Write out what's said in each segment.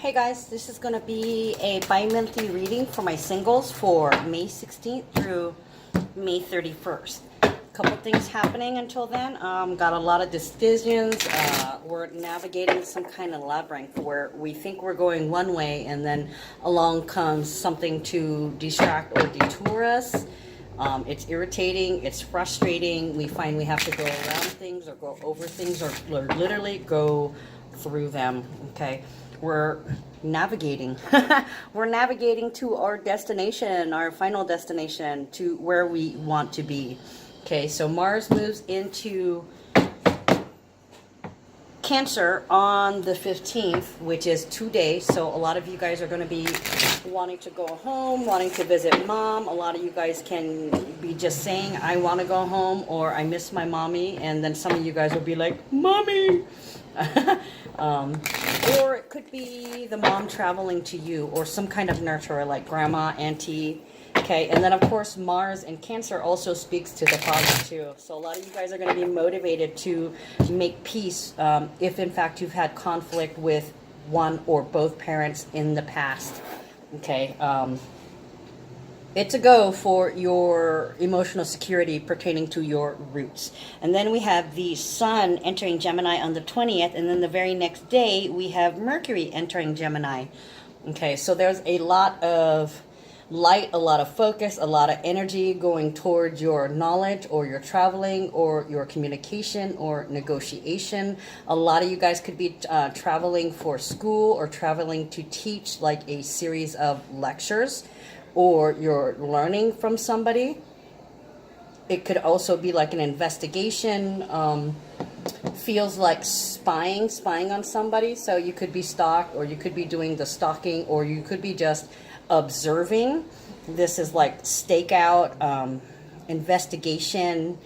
Hey guys, this is going to be a bi-monthly reading for my singles for May 16th through May 31st. Couple things happening until then. Got a lot of decisions. We're navigating some kind of labyrinth where we think we're going one way and then along comes something to distract or detour us. It's irritating, it's frustrating. We find we have to go around things or go over things or literally go through them. Okay, we're navigating. We're navigating to our destination, our final destination, to where we want to be. Okay, so Mars moves into Cancer on the 15th, which is today. So a lot of you guys are going to be wanting to go home, wanting to visit mom. A lot of you guys can be just saying, I want to go home, or I miss my mommy. And then some of you guys will be like, mommy. Or it could be the mom traveling to you, or some kind of nurturer like grandma, auntie. Okay, and then of course Mars in Cancer also speaks to the father too. So a lot of you guys are going to be motivated to make peace if in fact you've had conflict with one or both parents in the past. Okay, it's a go for your emotional security pertaining to your roots. And then we have the Sun entering Gemini on the 20th, and then the very next day we have Mercury entering Gemini. Okay, so there's a lot of light, a lot of focus, a lot of energy going towards your knowledge or your traveling or your communication or negotiation. A lot of you guys could be traveling for school or traveling to teach like a series of lectures, or you're learning from somebody. It could also be like an investigation. Feels like spying on somebody. So you could be stalked, or you could be doing the stalking, or you could be just observing. This is like stakeout, investigation,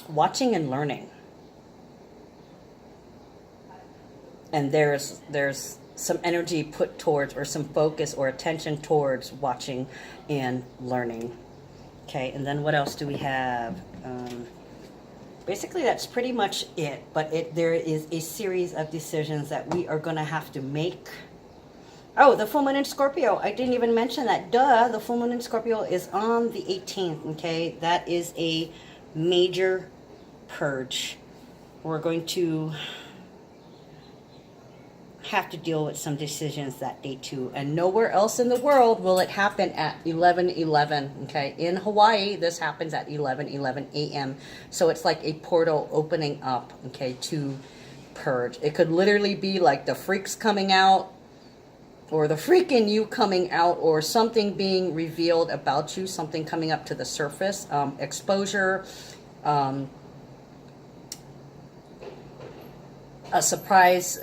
watching and learning. And there's some energy put towards, or some focus or attention towards watching and learning. Okay, and then what else do we have? Basically, that's pretty much it. But there is a series of decisions that we are going to have to make. Oh, the full moon in Scorpio. I didn't even mention that. Duh, the full moon in Scorpio is on the 18th. Okay, that is a major purge. We're going to have to deal with some decisions that day too, and nowhere else in the world will it happen at 11:11. Okay, in Hawaii this happens at 11:11 a.m. so it's like a portal opening up, okay, to purge. It could literally be like the freaks coming out, or the freak in you coming out, or something being revealed about you, something coming up to the surface, exposure, a surprise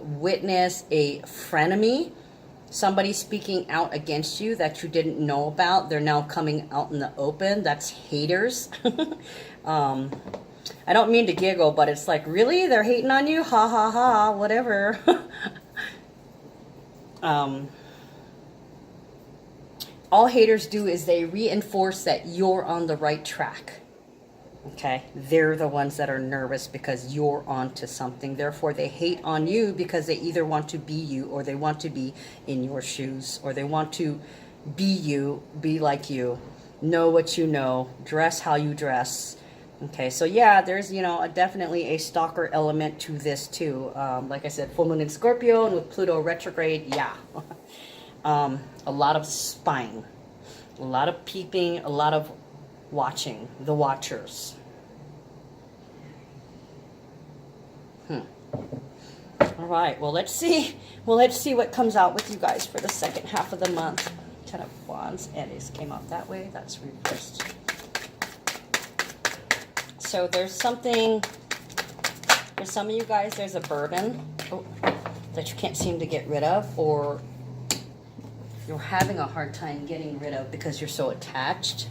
witness, a frenemy, somebody speaking out against you that you didn't know about. They're now coming out in the open. That's haters. I don't mean to giggle, but it's like, really? They're hating on you? Ha ha ha, whatever. All haters do is they reinforce that you're on the right track. Okay, they're the ones that are nervous because you're onto something. Therefore, they hate on you because they either want to be you, or they want to be in your shoes, or they want to be you, be like you, know what you know, dress how you dress. Okay, so yeah, there's, you know, definitely a stalker element to this too. Like I said, full moon in Scorpio, and with Pluto retrograde, yeah. A lot of spying, a lot of peeping, a lot of watching, the watchers. All right, well, let's see what comes out with you guys for the second half of the month. 10 of Wands, and Ace came out that way. That's reversed. So there's something, for some of you guys, there's a burden that you can't seem to get rid of, or you're having a hard time getting rid of because you're so attached.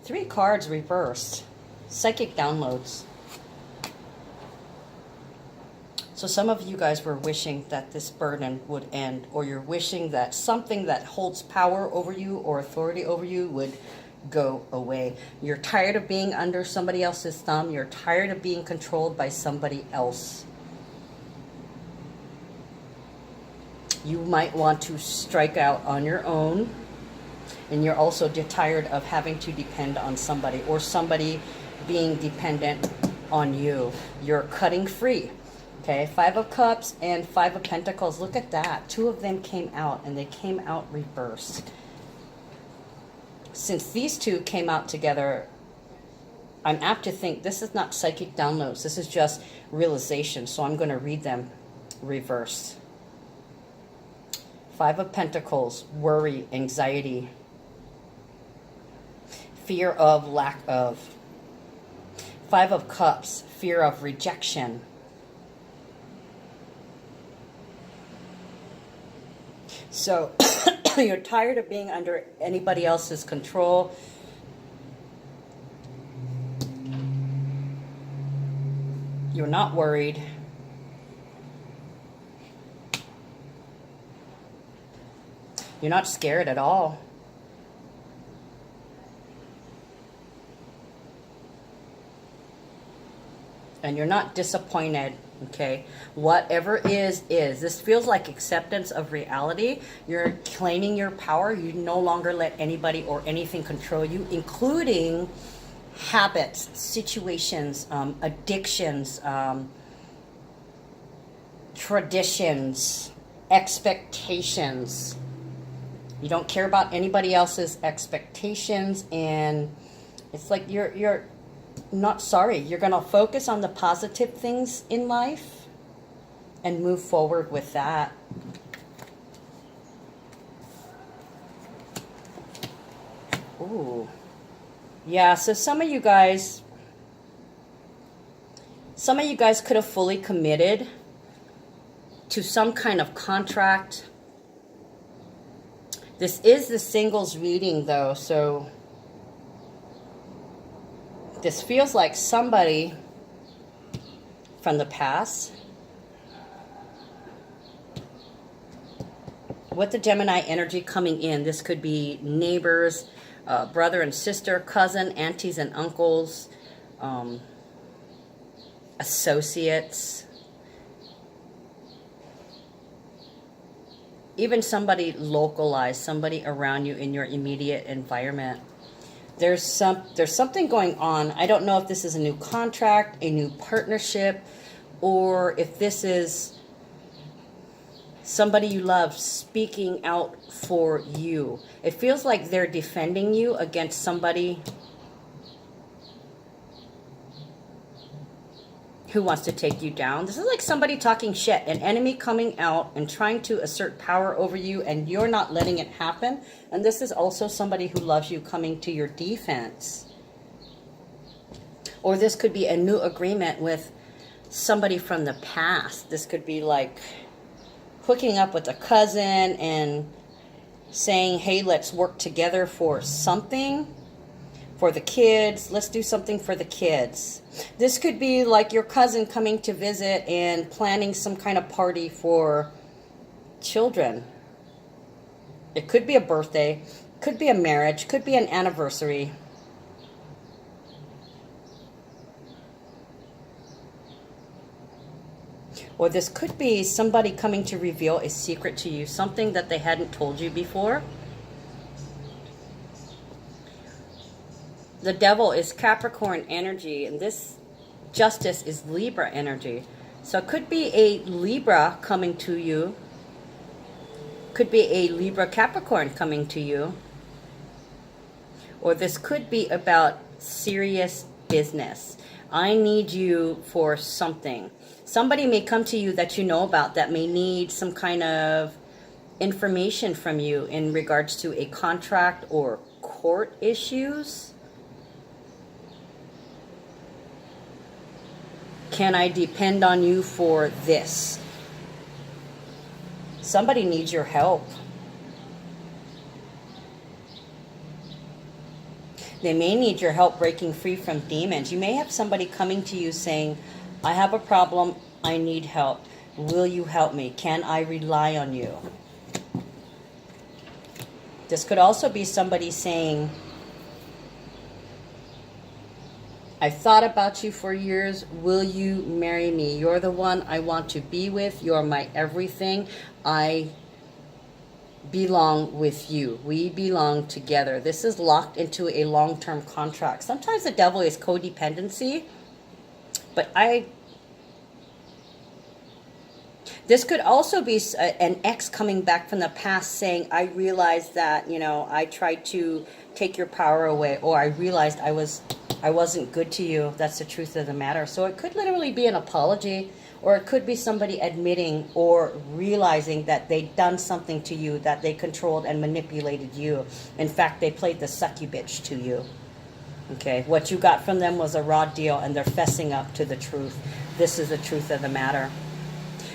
Three cards reversed. Psychic downloads. So some of you guys were wishing that this burden would end, or you're wishing that something that holds power over you or authority over you would go away. You're tired of being under somebody else's thumb. You're tired of being controlled by somebody else. You might want to strike out on your own. And you're also tired of having to depend on somebody or somebody being dependent on you. You're cutting free. Okay, 5 of Cups and 5 of Pentacles. Look at that. 2 of them came out and they came out reversed. Since these 2 came out together, I'm apt to think this is not psychic downloads. This is just realization. So I'm going to read them reversed. 5 of Pentacles, worry, anxiety, fear of, lack of. 5 of Cups, fear of rejection. So you're tired of being under anybody else's control. You're not worried. You're not scared at all. And you're not disappointed, okay? Whatever is. This feels like acceptance of reality. You're claiming your power. You no longer let anybody or anything control you, including habits, situations, addictions, traditions, expectations. You don't care about anybody else's expectations, and it's like you're not sorry. You're going to focus on the positive things in life and move forward with that. Ooh. Yeah, so some of you guys could have fully committed to some kind of contract. This is the singles reading, though, so this feels like somebody from the past. With the Gemini energy coming in, this could be neighbors, brother and sister, cousin, aunties and uncles, associates. Even somebody localized, somebody around you in your immediate environment. There's something going on. I don't know if this is a new contract, a new partnership, or if this is somebody you love speaking out for you. It feels like they're defending you against somebody who wants to take you down. This is like somebody talking shit, an enemy coming out and trying to assert power over you, and you're not letting it happen. And this is also somebody who loves you coming to your defense. Or this could be a new agreement with somebody from the past. This could be like hooking up with a cousin and saying, hey, let's work together for something. For the kids, let's do something for the kids. This could be like your cousin coming to visit and planning some kind of party for children. It could be a birthday, could be a marriage, could be an anniversary. Or this could be somebody coming to reveal a secret to you, something that they hadn't told you before. The Devil is Capricorn energy, and this Justice is Libra energy. So it could be a Libra coming to you. Could be a Libra Capricorn coming to you. Or this could be about serious business. I need you for something. Somebody may come to you that you know about that may need some kind of information from you in regards to a contract or court issues. Can I depend on you for this? Somebody needs your help. They may need your help breaking free from demons. You may have somebody coming to you saying, I have a problem, I need help. Will you help me? Can I rely on you? This could also be somebody saying, I thought about you for years. Will you marry me? You're the one I want to be with. You're my everything. I belong with you. We belong together. This is locked into a long-term contract. Sometimes the devil is codependency, but this could also be an ex coming back from the past saying, I realized that, you know, I tried to take your power away, or I realized I wasn't good to you. That's the truth of the matter. So it could literally be an apology, or it could be somebody admitting or realizing that they'd done something to you, that they controlled and manipulated you. In fact, they played the sucky bitch to you. Okay, what you got from them was a raw deal, and they're fessing up to the truth. This is the truth of the matter.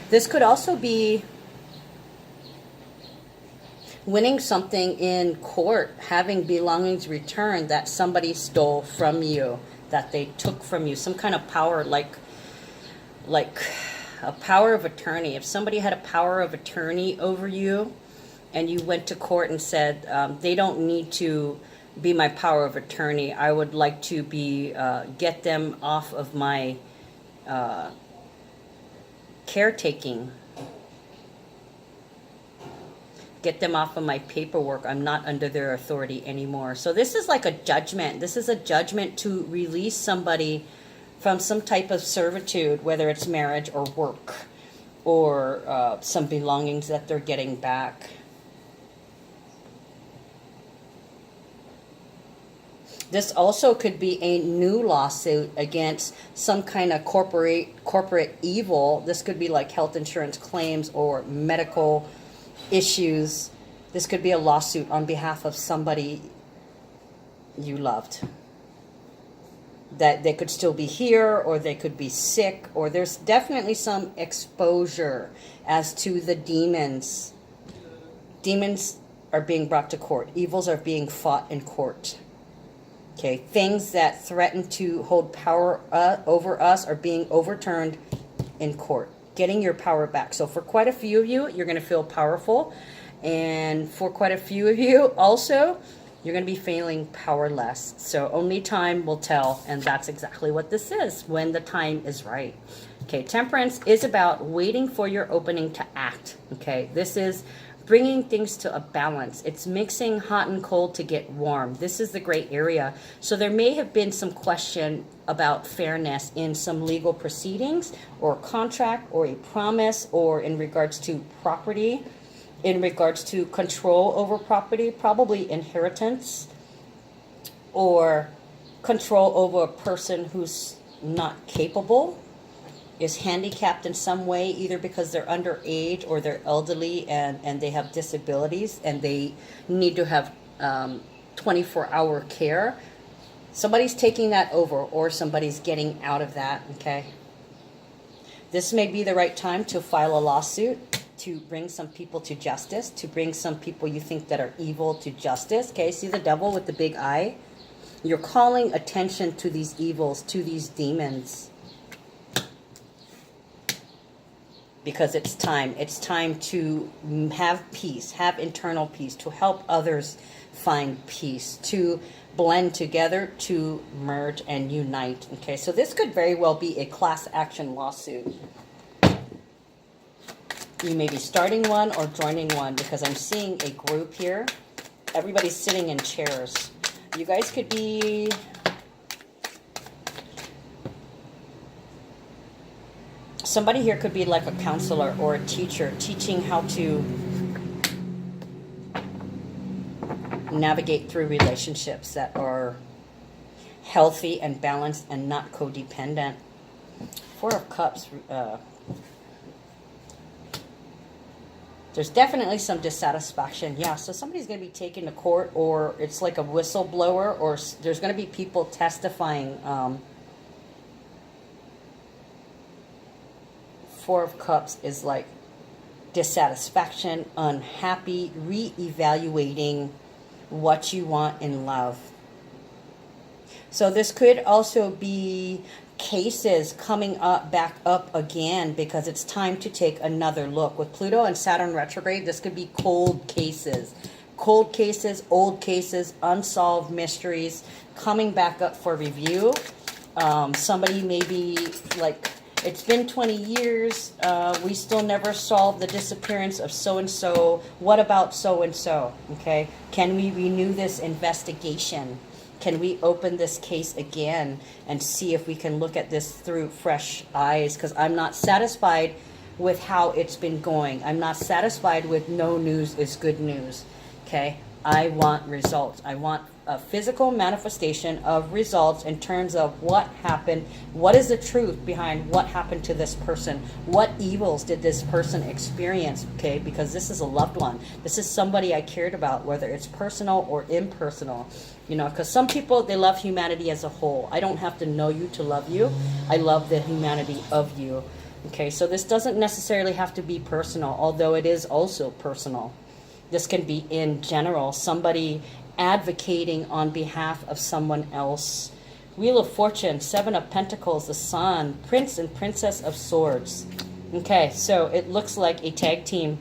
This could also be winning something in court, having belongings returned that somebody stole from you, that they took from you, some kind of power, like a power of attorney. If somebody had a power of attorney over you and you went to court and said, they don't need to be my power of attorney, I would like to be get them off of my caretaking, get them off of my paperwork. I'm not under their authority anymore. So this is like a judgment. This is a judgment to release somebody from some type of servitude, whether it's marriage or work, or some belongings that they're getting back. This also could be a new lawsuit against some kind of corporate evil. This could be like health insurance claims or medical issues. This could be a lawsuit on behalf of somebody you loved. That they could still be here, or they could be sick, or there's definitely some exposure as to the demons. Demons are being brought to court. Evils are being fought in court. Okay, things that threaten to hold power over us are being overturned in court, getting your power back. So for quite a few of you, you're going to feel powerful. And for quite a few of you also, you're going to be feeling powerless. So only time will tell, and that's exactly what this is, when the time is right. Okay, temperance is about waiting for your opening to act. Okay, this is bringing things to a balance. It's mixing hot and cold to get warm. This is the gray area. So there may have been some question about fairness in some legal proceedings, or contract, or a promise, or in regards to property, in regards to control over property, probably inheritance, or control over a person who's not capable, is handicapped in some way, either because they're underage or they're elderly and they have disabilities and they need to have 24-hour care. Somebody's taking that over, or somebody's getting out of that, okay? This may be the right time to file a lawsuit, to bring some people to justice, to bring some people you think that are evil to justice, okay? See the devil with the big eye? You're calling attention to these evils, to these demons. Because it's time. It's time to have peace, have internal peace, to help others find peace, to blend together, to merge and unite. Okay, so this could very well be a class action lawsuit. You may be starting one or joining one, because I'm seeing a group here. Everybody's sitting in chairs. You guys could be... Somebody here could be like a counselor or a teacher, teaching how to navigate through relationships that are healthy and balanced and not codependent. Four of Cups. There's definitely some dissatisfaction. Yeah, so somebody's going to be taken to court, or it's like a whistleblower, or there's going to be people testifying. Four of Cups is like dissatisfaction, unhappy, re-evaluating what you want in love. So this could also be cases coming up, back up again, because it's time to take another look. With Pluto and Saturn retrograde, this could be cold cases, old cases, unsolved mysteries coming back up for review. Somebody may be like, it's been 20 years, we still never solved the disappearance of so-and-so. What about so-and-so? Okay, can we renew this investigation? Can we open this case again and see if we can look at this through fresh eyes? Because I'm not satisfied with how it's been going. I'm not satisfied with no news is good news. Okay, I want results. I want a physical manifestation of results in terms of what happened. What is the truth behind what happened to this person? What evils did this person experience? Okay, because this is a loved one. This is somebody I cared about, whether it's personal or impersonal. You know, because some people, they love humanity as a whole. I don't have to know you to love you. I love the humanity of you. Okay, so this doesn't necessarily have to be personal, although it is also personal. This can be in general, somebody advocating on behalf of someone else. Wheel of Fortune, Seven of Pentacles, the Sun, Prince and Princess of Swords. Okay, so it looks like a tag team.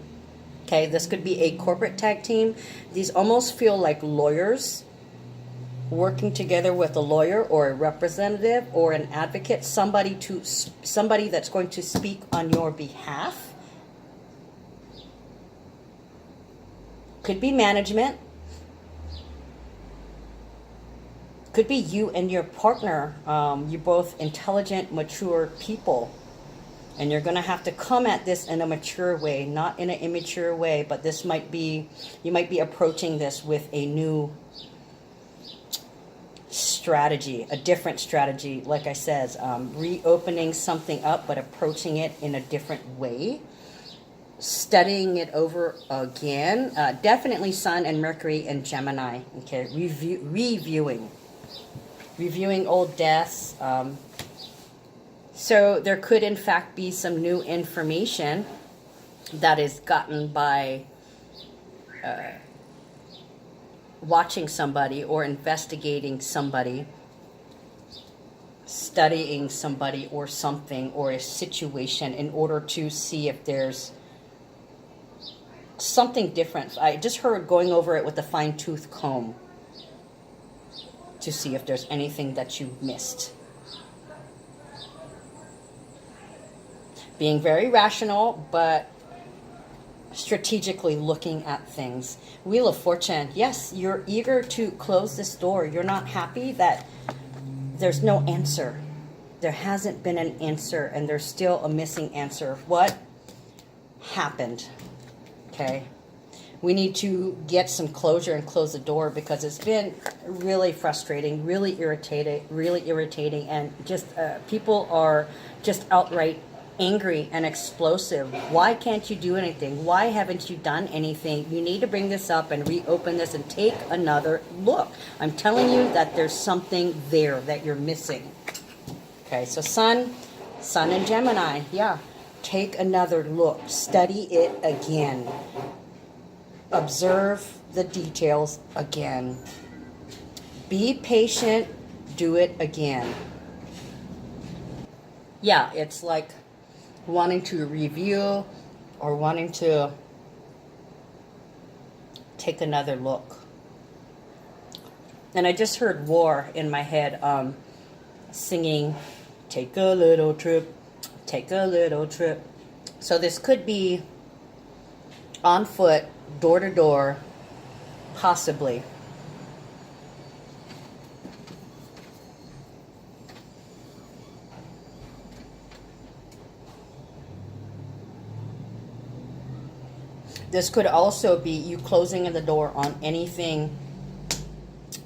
Okay, this could be a corporate tag team. These almost feel like lawyers working together with a lawyer or a representative or an advocate, somebody that's going to speak on your behalf. Could be management. Could be you and your partner. You're both intelligent, mature people. And you're going to have to come at this in a mature way, not in an immature way. But this might be, you might be approaching this with a new strategy, a different strategy. Like I said, reopening something up, but approaching it in a different way. Studying it over again. Definitely Sun and Mercury and Gemini. Okay, reviewing old deaths. So there could in fact be some new information that is gotten by watching somebody or investigating somebody, studying somebody or something or a situation in order to see if there's something different. I just heard going over it with a fine-tooth comb to see if there's anything that you missed. Being very rational, but strategically looking at things. Wheel of Fortune. Yes, you're eager to close this door. You're not happy that there's no answer. There hasn't been an answer, and there's still a missing answer. What happened? Okay. We need to get some closure and close the door because it's been really frustrating, really irritating, and just people are just outright angry and explosive. Why can't you do anything? Why haven't you done anything? You need to bring this up and reopen this and take another look. I'm telling you that there's something there that you're missing. Okay, so Sun and Gemini, yeah. Take another look. Study it again. Observe the details again. Be patient. Do it again. Yeah, it's like wanting to review or wanting to take another look. And I just heard War in my head singing, take a little trip, take a little trip. So this could be on foot, door to door, possibly. This could also be you closing the door on anything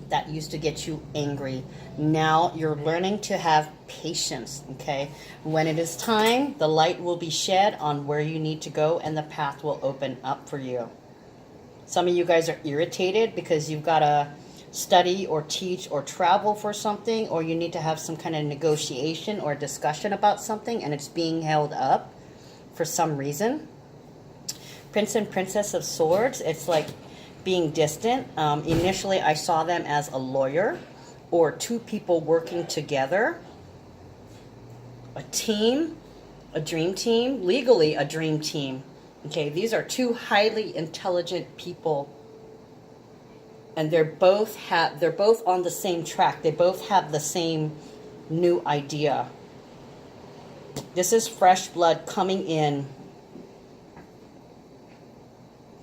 that used to get you angry. Now you're learning to have patience, okay? When it is time, the light will be shed on where you need to go and the path will open up for you. Some of you guys are irritated because you've got to study or teach or travel for something, or you need to have some kind of negotiation or discussion about something and it's being held up for some reason. Prince and Princess of Swords, it's like being distant. Initially, I saw them as a lawyer or two people working together. A team, a dream team, legally a dream team. Okay, these are two highly intelligent people. And they're both on the same track. They both have the same new idea. This is fresh blood coming in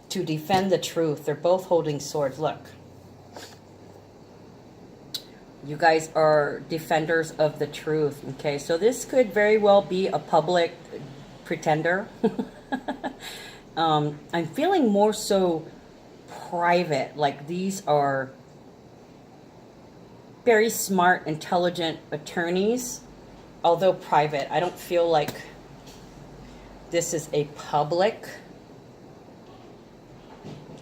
to defend the truth. They're both holding swords. Look. You guys are defenders of the truth, okay? So this could very well be a public pretender. I'm feeling more so private, like these are very smart, intelligent attorneys, although private. I don't feel like this is a public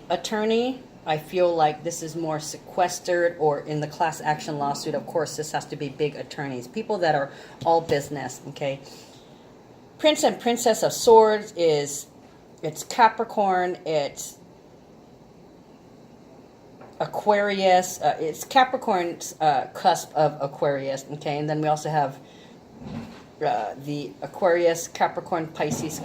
attorney. I feel like this is more sequestered, or in the class action lawsuit, of course, this has to be big attorneys, people that are all business, okay? Prince and Princess of Swords it's Capricorn, it's Aquarius, it's Capricorn's cusp of Aquarius, okay? And then we also have the Aquarius, Capricorn, Pisces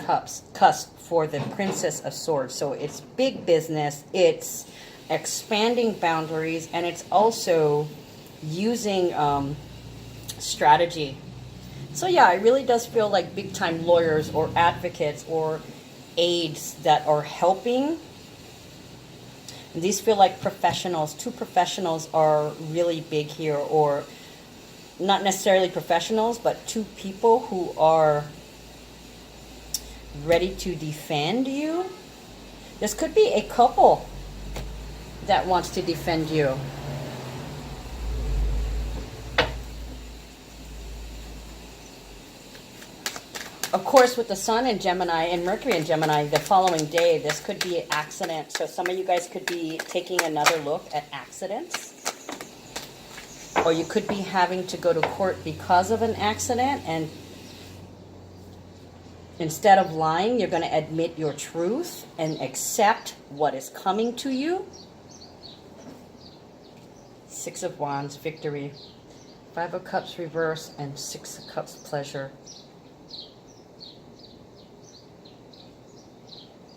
cusp for the Princess of Swords. So it's big business, it's expanding boundaries, and it's also using strategy. So yeah, it really does feel like big time lawyers or advocates or aides that are helping. And these feel like professionals. Two professionals are really big here, or not necessarily professionals, but two people who are ready to defend you. This could be a couple that wants to defend you. Of course, with the Sun in Gemini and Mercury in Gemini, the following day, this could be an accident. So some of you guys could be taking another look at accidents. Or you could be having to go to court because of an accident, and instead of lying, you're going to admit your truth and accept what is coming to you. Six of Wands, victory. Five of Cups, reverse, and Six of Cups, pleasure.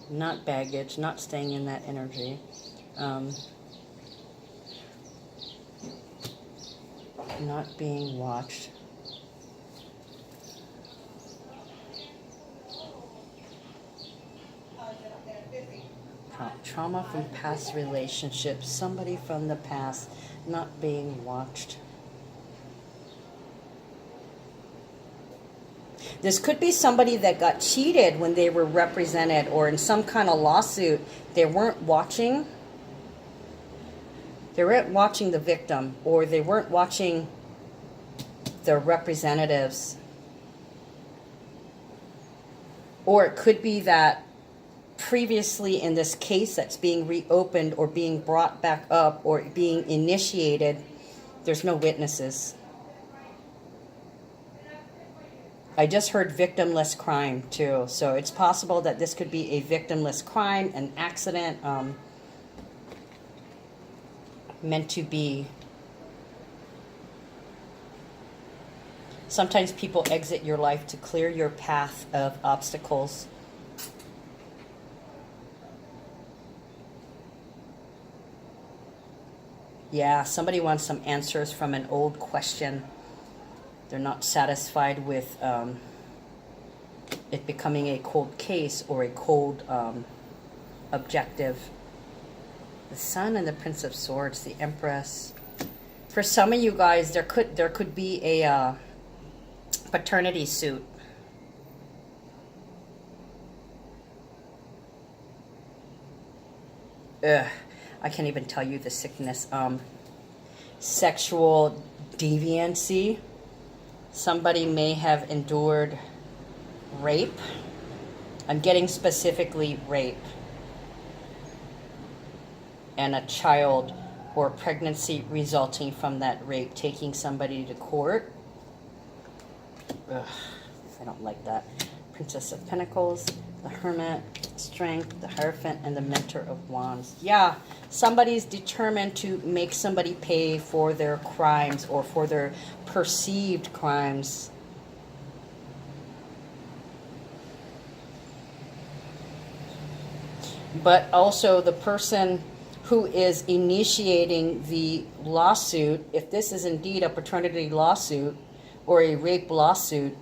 Not baggage, not staying in that energy. Not being watched. Trauma from past relationships. Somebody from the past not being watched. This could be somebody that got cheated when they were represented, or in some kind of lawsuit. They weren't watching. They weren't watching the victim, or they weren't watching their representatives. Or it could be that previously in this case that's being reopened or being brought back up or being initiated, there's no witnesses. I just heard victimless crime too. So it's possible that this could be a victimless crime, an accident, meant to be. Sometimes people exit your life to clear your path of obstacles. Yeah, somebody wants some answers from an old question. They're not satisfied with it becoming a cold case or a cold objective. The Sun and the Prince of Swords, the Empress. For some of you guys, there could be a paternity suit. Ugh, I can't even tell you the sickness. Sexual deviancy. Somebody may have endured rape. I'm getting specifically rape. And a child or pregnancy resulting from that rape, taking somebody to court. Ugh, I don't like that. Princess of Pentacles, the Hermit, Strength, the Hierophant, and the Mentor of Wands. Yeah, somebody's determined to make somebody pay for their crimes or for their perceived crimes. But also the person who is initiating the lawsuit, if this is indeed a paternity lawsuit, or a rape lawsuit,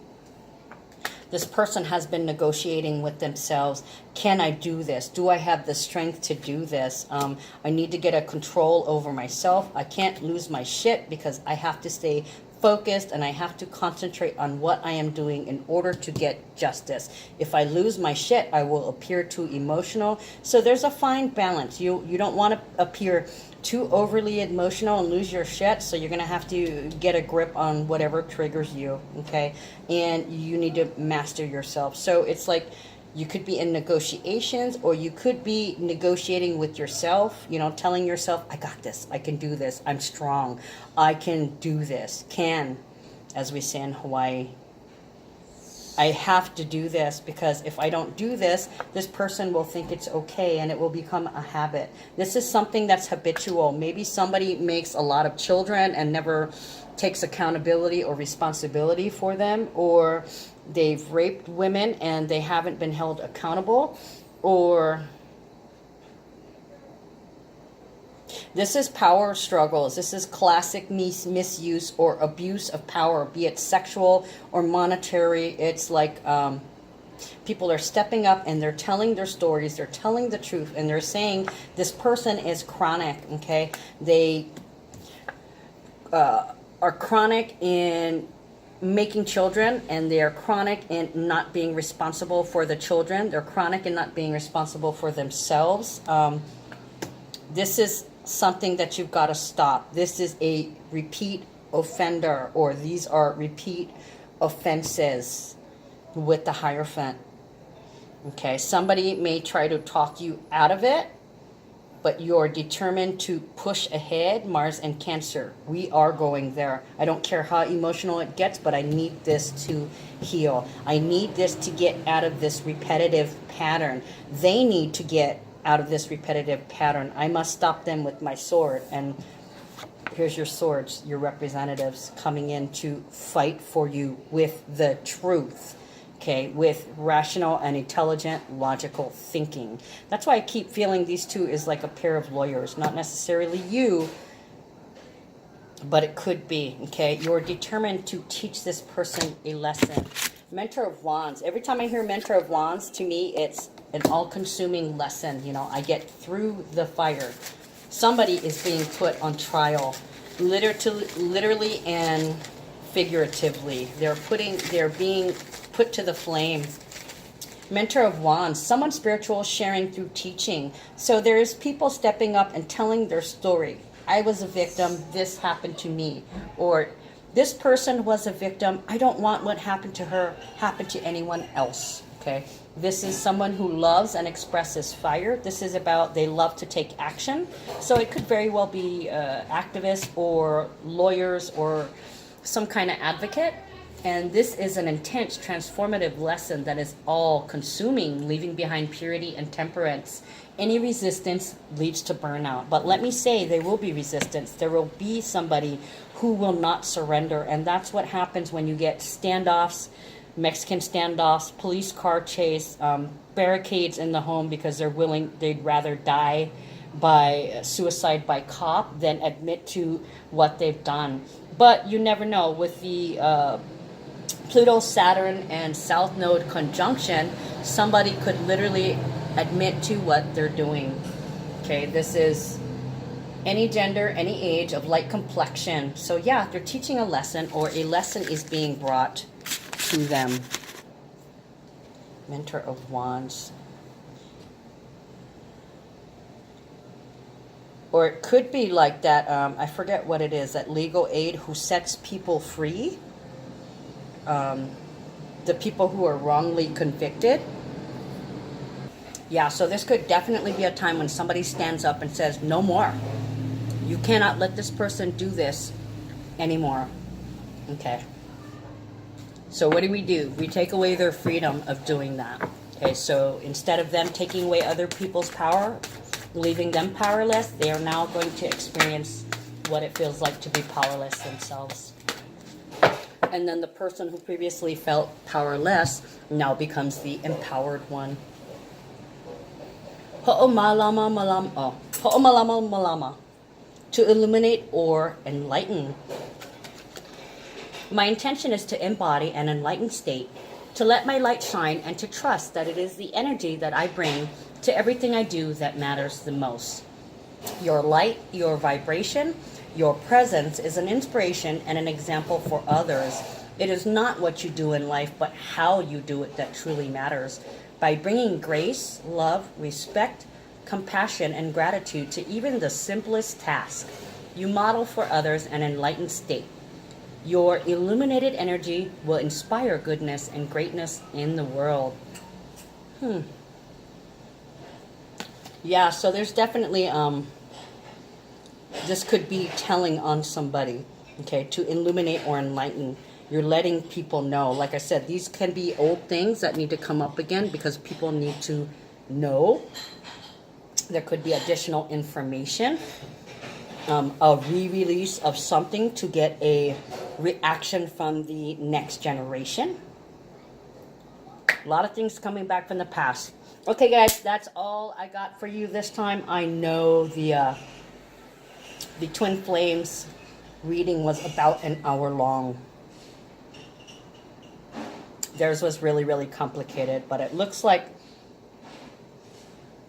this person has been negotiating with themselves. Can I do this? Do I have the strength to do this? I need to get a control over myself. I can't lose my shit because I have to stay focused and I have to concentrate on what I am doing in order to get justice. If I lose my shit, I will appear too emotional. So there's a fine balance. You don't want to appear too overly emotional and lose your shit, so you're going to have to get a grip on whatever triggers you, okay? And you need to master yourself. So it's like you could be in negotiations, or you could be negotiating with yourself, you know, telling yourself, I got this, I can do this, I'm strong, I can do this, as we say in Hawaii. I have to do this, because if I don't do this, this person will think it's okay and it will become a habit. This is something that's habitual. Maybe somebody makes a lot of children and never takes accountability or responsibility for them, or they've raped women and they haven't been held accountable, or this is power struggles. This is classic misuse or abuse of power, be it sexual or monetary. It's like people are stepping up and they're telling their stories, they're telling the truth, and they're saying this person is chronic, okay? They are chronic in making children, and they are chronic in not being responsible for the children. They're chronic in not being responsible for themselves. This is something that you've got to stop. This is a repeat offender, or these are repeat offenses with the Hierophant. Okay, somebody may try to talk you out of it, but you're determined to push ahead. Mars and Cancer, we are going there. I don't care how emotional it gets, but I need this to heal. I need this to get out of this repetitive pattern. They need to get out of this repetitive pattern. I must stop them with my sword. And here's your swords, your representatives coming in to fight for you with the truth. Okay, with rational and intelligent, logical thinking. That's why I keep feeling these two is like a pair of lawyers. Not necessarily you, but it could be. Okay, you're determined to teach this person a lesson. Mentor of Wands. Every time I hear Mentor of Wands, to me, it's an all-consuming lesson. You know, I get through the fire. Somebody is being put on trial, literally and figuratively. They're being put to the flame. Mentor of Wands, someone spiritual sharing through teaching. So there's people stepping up and telling their story. I was a victim, this happened to me. Or this person was a victim, I don't want what happened to her happen to anyone else. Okay, this is someone who loves and expresses fire. This is about they love to take action. So it could very well be activists or lawyers or some kind of advocate. And this is an intense, transformative lesson that is all-consuming, leaving behind purity and temperance. Any resistance leads to burnout. But let me say, there will be resistance. There will be somebody who will not surrender. And that's what happens when you get standoffs, Mexican standoffs, police car chase, barricades in the home because they'd rather die by suicide by cop than admit to what they've done. But you never know. With the Pluto, Saturn, and South Node conjunction, somebody could literally admit to what they're doing. Okay, this is any gender, any age, of light complexion. So yeah, they're teaching a lesson, or a lesson is being brought to them. Mentor of Wands. Or it could be like that, I forget what it is, that legal aid who sets people free. The people who are wrongly convicted. Yeah, so this could definitely be a time when somebody stands up and says, no more. You cannot let this person do this anymore. Okay. So what do? We take away their freedom of doing that. Okay, so instead of them taking away other people's power, leaving them powerless, they are now going to experience what it feels like to be powerless themselves. And then the person who previously felt powerless now becomes the empowered one. Ho'omalama malama. Oh, ho'omalama malama. To illuminate or enlighten. My intention is to embody an enlightened state, to let my light shine, and to trust that it is the energy that I bring to everything I do that matters the most. Your light, your vibration, your presence is an inspiration and an example for others. It is not what you do in life, but how you do it that truly matters. By bringing grace, love, respect, compassion, and gratitude to even the simplest task, you model for others an enlightened state. Your illuminated energy will inspire goodness and greatness in the world. Yeah, so there's definitely, this could be telling on somebody, okay, to illuminate or enlighten. You're letting people know. Like I said, these can be old things that need to come up again because people need to know. There could be additional information, a re-release of something to get a reaction from the next generation. A lot of things coming back from the past. Okay, guys, that's all I got for you this time. I know the Twin Flames reading was about an hour long. Theirs was really, really complicated, but it looks like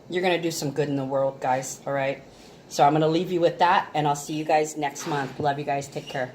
you're going to do some good in the world, guys, all right? So I'm going to leave you with that, and I'll see you guys next month. Love you guys. Take care.